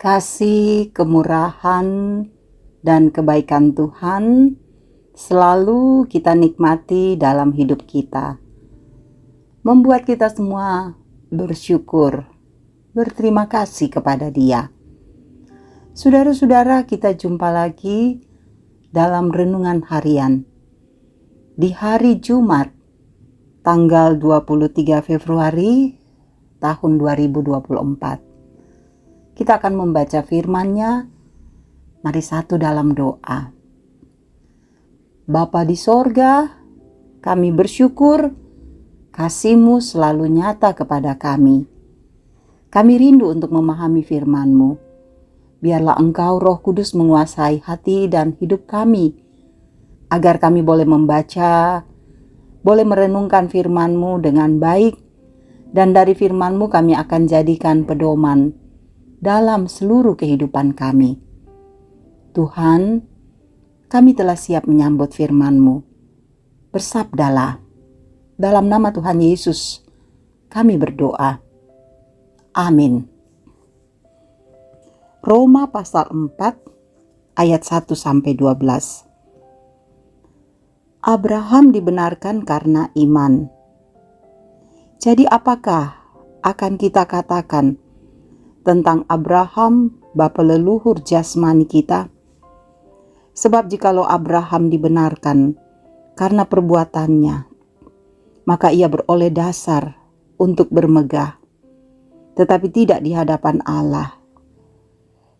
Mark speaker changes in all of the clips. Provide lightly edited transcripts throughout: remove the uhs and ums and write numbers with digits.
Speaker 1: Kasih, kemurahan, dan kebaikan Tuhan selalu kita nikmati dalam hidup kita. Membuat kita semua bersyukur, berterima kasih kepada Dia. Saudara-saudara, kita jumpa lagi dalam renungan harian. Di hari Jumat, tanggal 23 Februari tahun 2024. Kita akan membaca firman-Nya. Mari satu dalam doa. Bapa di sorga, kami bersyukur kasih-Mu selalu nyata kepada kami. Kami rindu untuk memahami firman-Mu. Biarlah Engkau Roh Kudus menguasai hati dan hidup kami, agar kami boleh membaca, boleh merenungkan firman-Mu dengan baik, dan dari firman-Mu kami akan jadikan pedoman dalam seluruh kehidupan kami. Tuhan, kami telah siap menyambut firman-Mu. Bersabdalah. Dalam nama Tuhan Yesus, kami berdoa. Amin. Roma pasal 4 ayat 1-12. Abraham dibenarkan karena iman. Jadi apakah akan kita katakan tentang Abraham, bapa leluhur jasmani kita? Sebab jikalau Abraham dibenarkan karena perbuatannya, maka ia beroleh dasar untuk bermegah, tetapi tidak di hadapan Allah.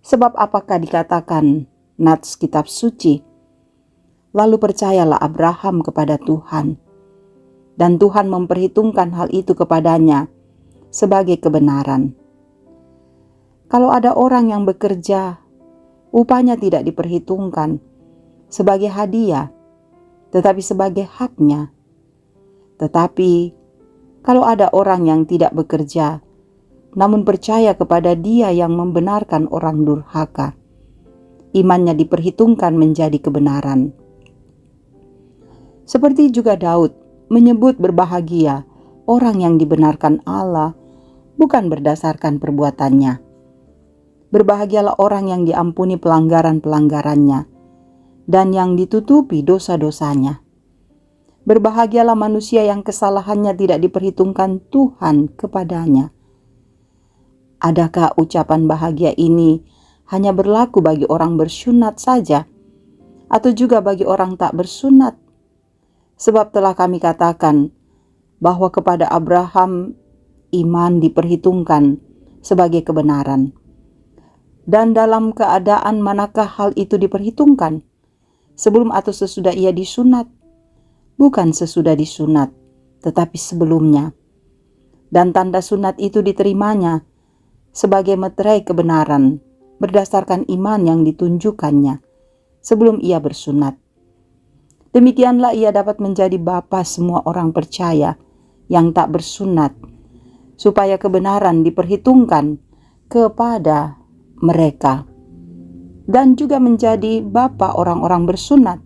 Speaker 1: Sebab apakah dikatakan nats kitab suci? Lalu percayalah Abraham kepada Tuhan, dan Tuhan memperhitungkan hal itu kepadanya sebagai kebenaran. Kalau ada orang yang bekerja, upahnya tidak diperhitungkan sebagai hadiah, tetapi sebagai haknya. Tetapi kalau ada orang yang tidak bekerja, namun percaya kepada Dia yang membenarkan orang durhaka, imannya diperhitungkan menjadi kebenaran. Seperti juga Daud menyebut berbahagia orang yang dibenarkan Allah bukan berdasarkan perbuatannya. Berbahagialah orang yang diampuni pelanggaran-pelanggarannya dan yang ditutupi dosa-dosanya. Berbahagialah manusia yang kesalahannya tidak diperhitungkan Tuhan kepadanya. Adakah ucapan bahagia ini hanya berlaku bagi orang bersunat saja, atau juga bagi orang tak bersunat? Sebab telah kami katakan bahwa kepada Abraham iman diperhitungkan sebagai kebenaran. Dan dalam keadaan manakah hal itu diperhitungkan? Sebelum atau sesudah ia disunat? Bukan sesudah disunat, tetapi sebelumnya. Dan tanda sunat itu diterimanya sebagai meterai kebenaran berdasarkan iman yang ditunjukkannya sebelum ia bersunat. Demikianlah ia dapat menjadi bapa semua orang percaya yang tak bersunat, supaya kebenaran diperhitungkan kepada mereka, dan juga menjadi bapa orang-orang bersunat,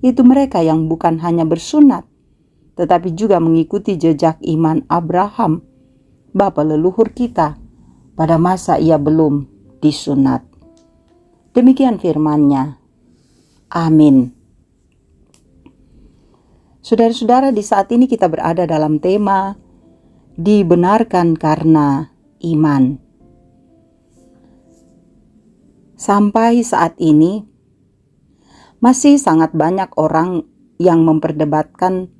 Speaker 1: yaitu mereka yang bukan hanya bersunat, tetapi juga mengikuti jejak iman Abraham, bapa leluhur kita, pada masa ia belum disunat. Demikian firman-Nya. Amin. Saudara-saudara, di saat ini kita berada dalam tema dibenarkan karena iman. Sampai saat ini, masih sangat banyak orang yang memperdebatkan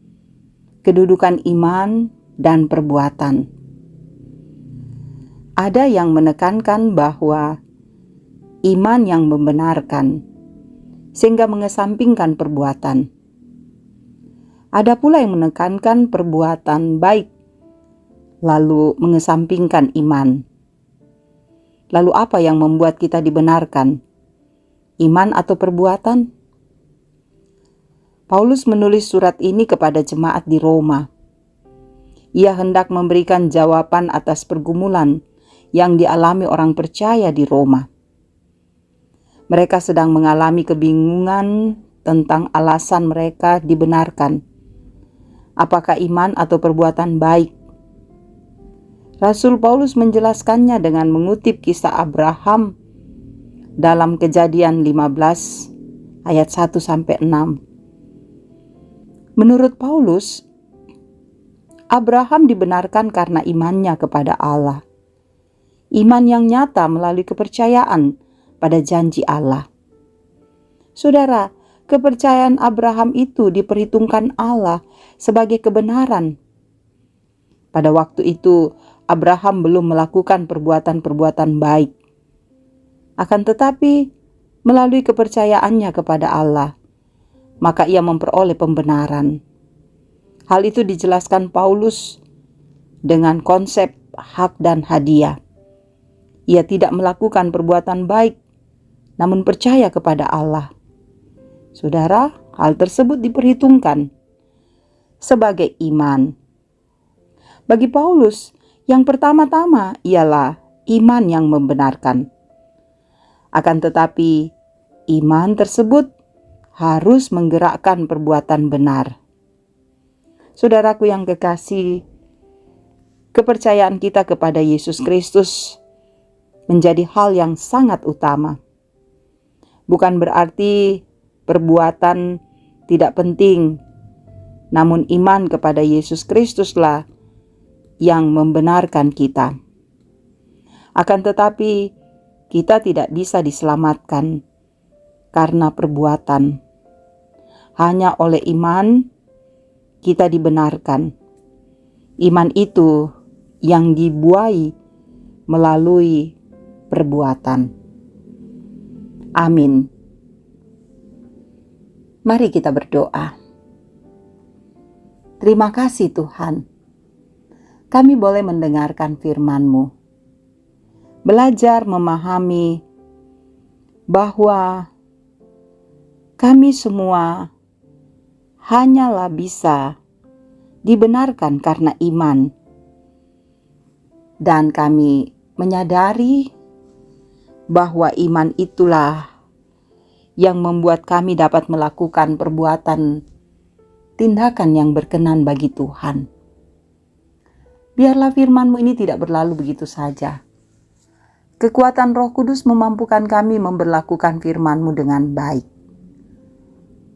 Speaker 1: kedudukan iman dan perbuatan. Ada yang menekankan bahwa iman yang membenarkan, sehingga mengesampingkan perbuatan. Ada pula yang menekankan perbuatan baik, lalu mengesampingkan iman. Lalu apa yang membuat kita dibenarkan? Iman atau perbuatan? Paulus menulis surat ini kepada jemaat di Roma. Ia hendak memberikan jawaban atas pergumulan yang dialami orang percaya di Roma. Mereka sedang mengalami kebingungan tentang alasan mereka dibenarkan. Apakah iman atau perbuatan baik? Rasul Paulus menjelaskannya dengan mengutip kisah Abraham dalam Kejadian 15 ayat 1-6. Menurut Paulus, Abraham dibenarkan karena imannya kepada Allah. Iman yang nyata melalui kepercayaan pada janji Allah. Saudara, kepercayaan Abraham itu diperhitungkan Allah sebagai kebenaran. Pada waktu itu, Abraham belum melakukan perbuatan-perbuatan baik. Akan tetapi, melalui kepercayaannya kepada Allah, maka ia memperoleh pembenaran. Hal itu dijelaskan Paulus dengan konsep hak dan hadiah. Ia tidak melakukan perbuatan baik, namun percaya kepada Allah. Saudara, hal tersebut diperhitungkan sebagai iman. Bagi Paulus, yang pertama-tama ialah iman yang membenarkan. Akan tetapi, iman tersebut harus menggerakkan perbuatan benar. Saudaraku yang kekasih, kepercayaan kita kepada Yesus Kristus menjadi hal yang sangat utama. Bukan berarti perbuatan tidak penting, namun iman kepada Yesus Kristuslah yang membenarkan kita. Akan tetapi, kita tidak bisa diselamatkan karena perbuatan. Hanya oleh iman kita dibenarkan. Iman itu yang dibuai melalui perbuatan. Amin. Mari kita berdoa. Terima kasih Tuhan. Kami boleh mendengarkan firman-Mu. Belajar memahami bahwa kami semua hanyalah bisa dibenarkan karena iman. Dan kami menyadari bahwa iman itulah yang membuat kami dapat melakukan perbuatan tindakan yang berkenan bagi Tuhan. Biarlah firman-Mu ini tidak berlalu begitu saja. Kekuatan Roh Kudus memampukan kami memberlakukan firman-Mu dengan baik.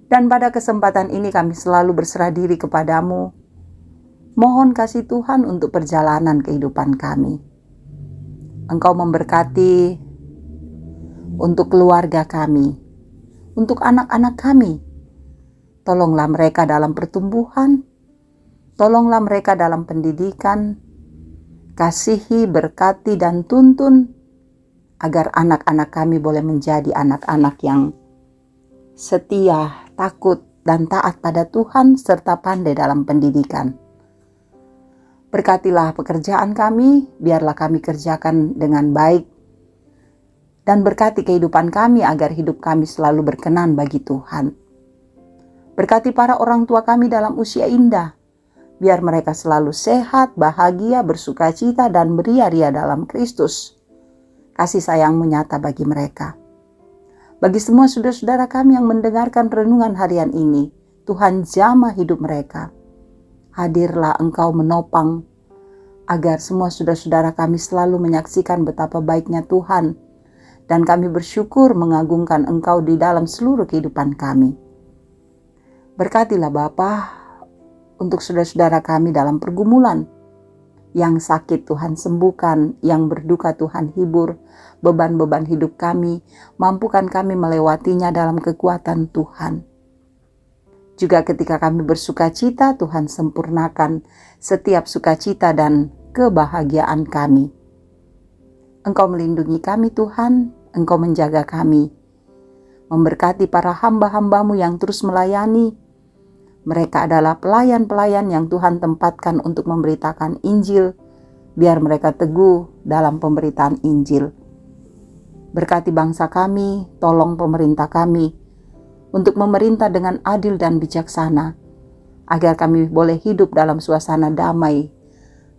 Speaker 1: Dan pada kesempatan ini kami selalu berserah diri kepadamu. Mohon kasih Tuhan untuk perjalanan kehidupan kami. Engkau memberkati untuk keluarga kami, untuk anak-anak kami. Tolonglah mereka dalam pertumbuhan, tolonglah mereka dalam pendidikan, kasihi, berkati, dan tuntun, agar anak-anak kami boleh menjadi anak-anak yang setia, takut, dan taat pada Tuhan, serta pandai dalam pendidikan. Berkatilah pekerjaan kami, biarlah kami kerjakan dengan baik, dan berkati kehidupan kami agar hidup kami selalu berkenan bagi Tuhan. Berkati para orang tua kami dalam usia indah, biar mereka selalu sehat, bahagia, bersukacita, dan beria-ria dalam Kristus. Kasih sayang-Mu nyata bagi mereka. Bagi semua saudara-saudara kami yang mendengarkan renungan harian ini, Tuhan jamah hidup mereka. Hadirlah Engkau menopang, agar semua saudara-saudara kami selalu menyaksikan betapa baiknya Tuhan, dan kami bersyukur mengagungkan Engkau di dalam seluruh kehidupan kami. Berkatilah Bapa untuk saudara-saudara kami dalam pergumulan. Yang sakit Tuhan sembuhkan, yang berduka Tuhan hibur, beban-beban hidup kami, mampukan kami melewatinya dalam kekuatan Tuhan. Juga ketika kami bersukacita, Tuhan sempurnakan setiap sukacita dan kebahagiaan kami. Engkau melindungi kami Tuhan, Engkau menjaga kami. Memberkati para hamba-hamba-Mu yang terus melayani. Mereka adalah pelayan-pelayan yang Tuhan tempatkan untuk memberitakan Injil, biar mereka teguh dalam pemberitaan Injil. Berkati bangsa kami, tolong pemerintah kami, untuk memerintah dengan adil dan bijaksana, agar kami boleh hidup dalam suasana damai,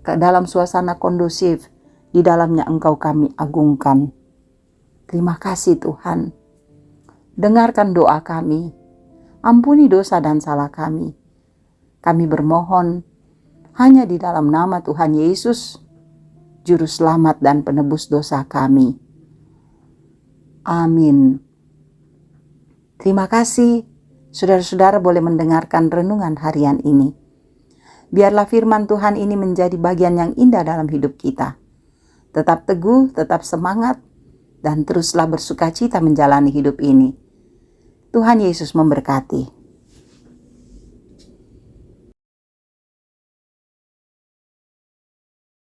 Speaker 1: dalam suasana kondusif, di dalamnya Engkau kami agungkan. Terima kasih Tuhan. Dengarkan doa kami. Ampuni dosa dan salah kami. Kami bermohon hanya di dalam nama Tuhan Yesus, Juru Selamat dan Penebus dosa kami. Amin. Terima kasih, saudara-saudara boleh mendengarkan renungan harian ini. Biarlah firman Tuhan ini menjadi bagian yang indah dalam hidup kita. Tetap teguh, tetap semangat, dan teruslah bersukacita menjalani hidup ini. Tuhan Yesus memberkati.